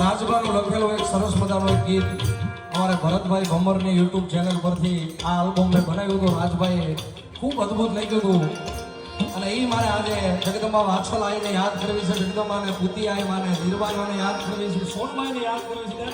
રાજબાનું લખેલું એક સરસ મજાનું એક ગીત અમારે ભરતભાઈ ભમરની યુટ્યુબ ચેનલ પરથી આ આલ્બમ મેં બનાવ્યું હતું. રાજભાઈએ ખૂબ અદ્ભુત લખ્યું હતું અને એ મારે આજે જગદંબા વાછલ આવીને યાદ કરવી છે, જગદંબાને પૂતી આવી માને નિર્વાણને યાદ કરવી છે, સોનમાઈને યાદ કરવી છે.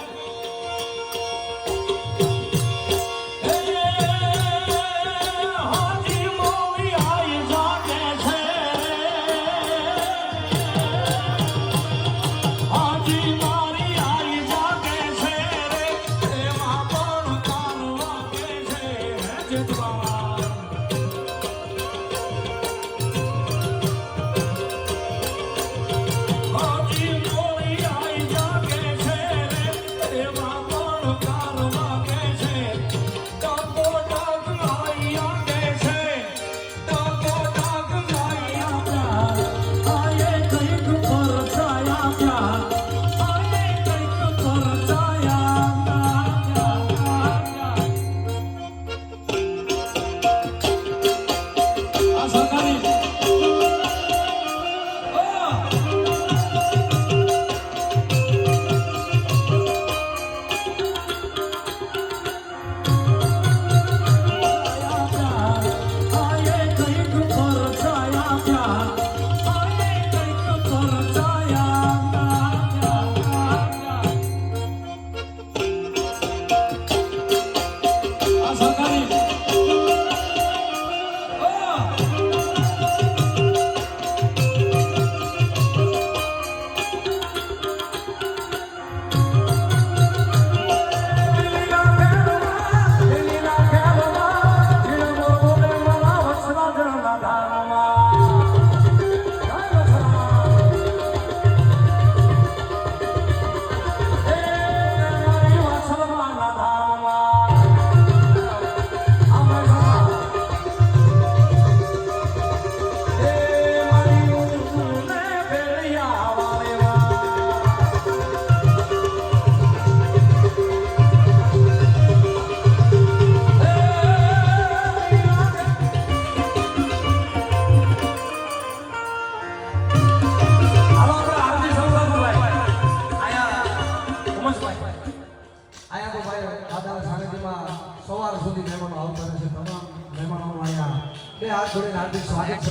સવાર સુધી મહેમાનો આવતા રહેશે. તમામ મહેમાનોનું અહીંયા બે હાથ જોડીને હાર્દિક સ્વાગત છે.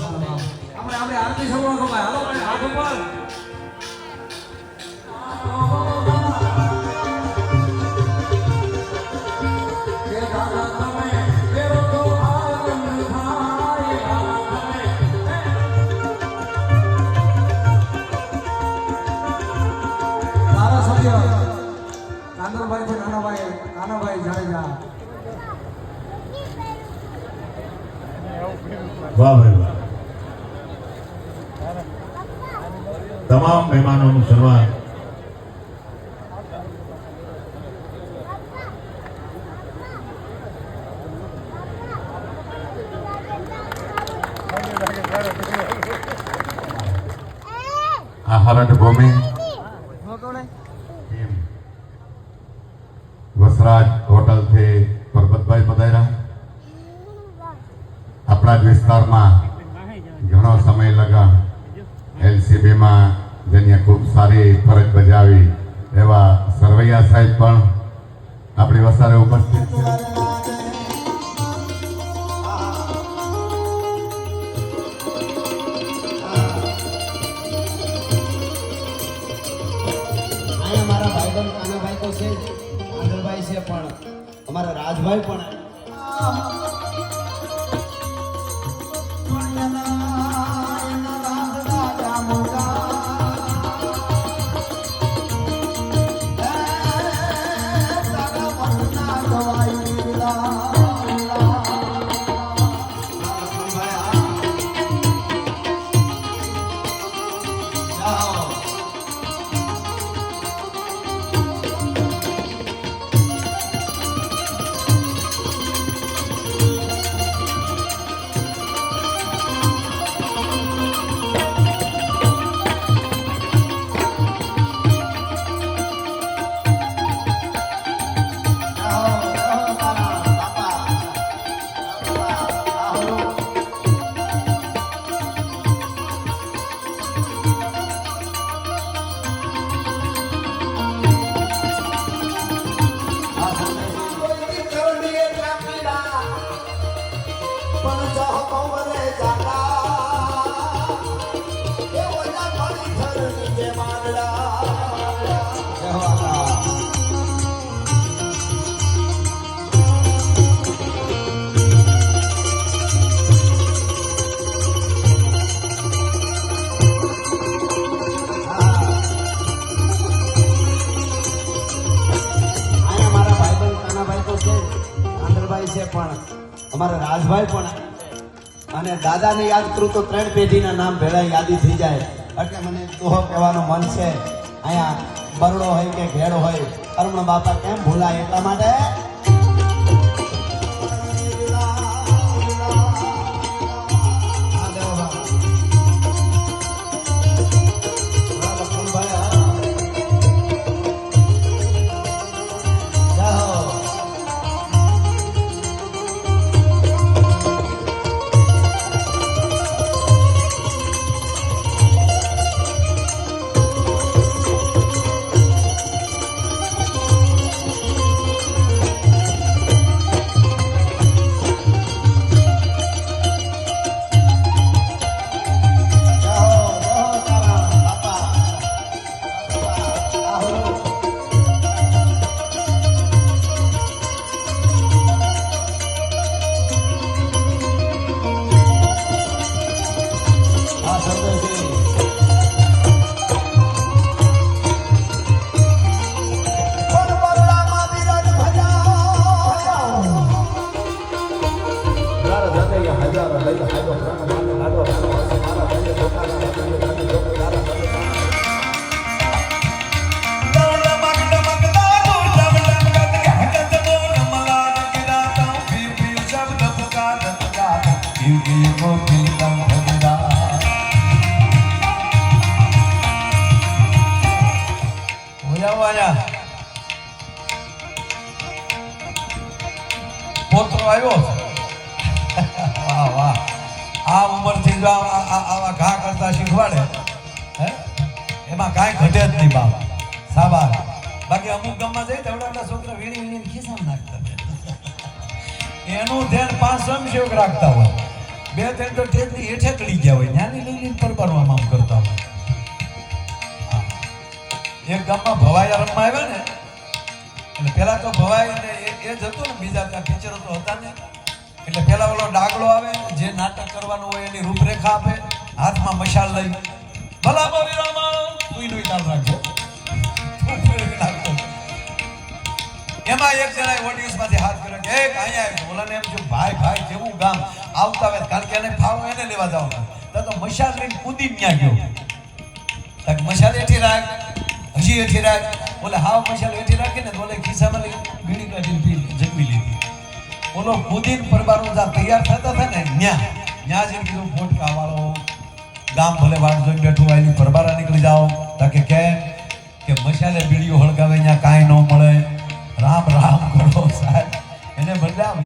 આપણે આરતી શરૂ કરો ભાઈ. હાલો ભાઈ હાથ ઉપર. કાંદરભાઈ છે નાનાભાઈ જાડેજા. વાહ ભાઈ વાહ. તમામ મહેમાનોનું સન્માન આહારટ ભૂમિ વસરાજ હોટલ થી પરબતભાઈ પધાર્યા. આપણા જ વિસ્તારમાં ઘણો સમય લગા એલસીબીમાં જેની ખૂબ સારી ફરજ બજાવી એવા સરવૈયા સાહેબ પણ આપણી વસારે ઉપસ્થિત છે. મારા ભાઈબંધ કાનાભાઈ તો છે, આંધળભાઈ છે, પણ અમારા રાજભાઈ પણ પણ અમારા રાજભાઈ પણ અને દાદાને યાદ કરું તો 3 પેઢીના નામ ભેળા યાદી થઈ જાય. એટલે મને દોહો કહેવાનું મન છે. અહીંયા બરડો હોય કે ઘેડો હોય, અરુણ બાપા કેમ ભૂલાય, એટલા માટે પોતરો આવ્યો. વાહ વાહ. આ ઉંમરથી જો આવા ઘા કરતા શીખવાડે હે એમાં કાંઈ ઘટે જ નહીં બાપ. સાબાર. બાકી અમુક ગામમાં જઈ તેવડા છોકરા વીણી વીણીને ખિસ્સામાં નાખતા એનું ધ્યાન 5 સ્વયંસેવક રાખતા હોય. 2-3 તો ટેજની હેઠે ચડી ગયા હોય, નાની લીલી પરબારવામાં આમ કરતા હોય. એક ગામમાં ભવાયા રમવા આવ્યા ને એટલે પેલા તો ભવાઈ ને એ જ હતું ને, બીજા ત્યાં પિક્ચરો તો હતા ને. એટલે પેલા ઓલો ડાગલો આવે, જે નાટક કરવાનું હોય એની રૂપરેખા આપે, હાથમાં મશાલ લઈ ભલા બવિરામાં તું તાલ રાખજો. એમાં એક જણાએ ઓડિયન્સમાંથી હાથ કર્યો કે એક અહીંયા આવ્યો. ઓલાને એમ થયું ભાઈ ભાઈ કેવું ગામ, આવતા હોય કારણ કે એને ફાળો એને લેવા જવાનો તો મશાલ લઈને કૂદીને ત્યાં ગયો કારણ કે મશાલ એઠી રાખ હજી એઠી રાખ ઓલે હાવ મશાલ એઠી રાખીને તો ઓલે ખિસ્સામાં લઈ બીડી કાઢીને પી જમી લીધી ઓલો કૂદીને પરબારો જા તૈયાર થતા હતા ને ન્યા જઈને કીધું ફોટકા વાળો ગામ ભલે વાટ જોઈને બેઠું હોય એની પરબારા નીકળી જાઓ તાકે કે મશાલે બીડીઓ હળગાવે ત્યાં કાંઈ ન મળે રામ રામ કરો સાહેબ એને બદલે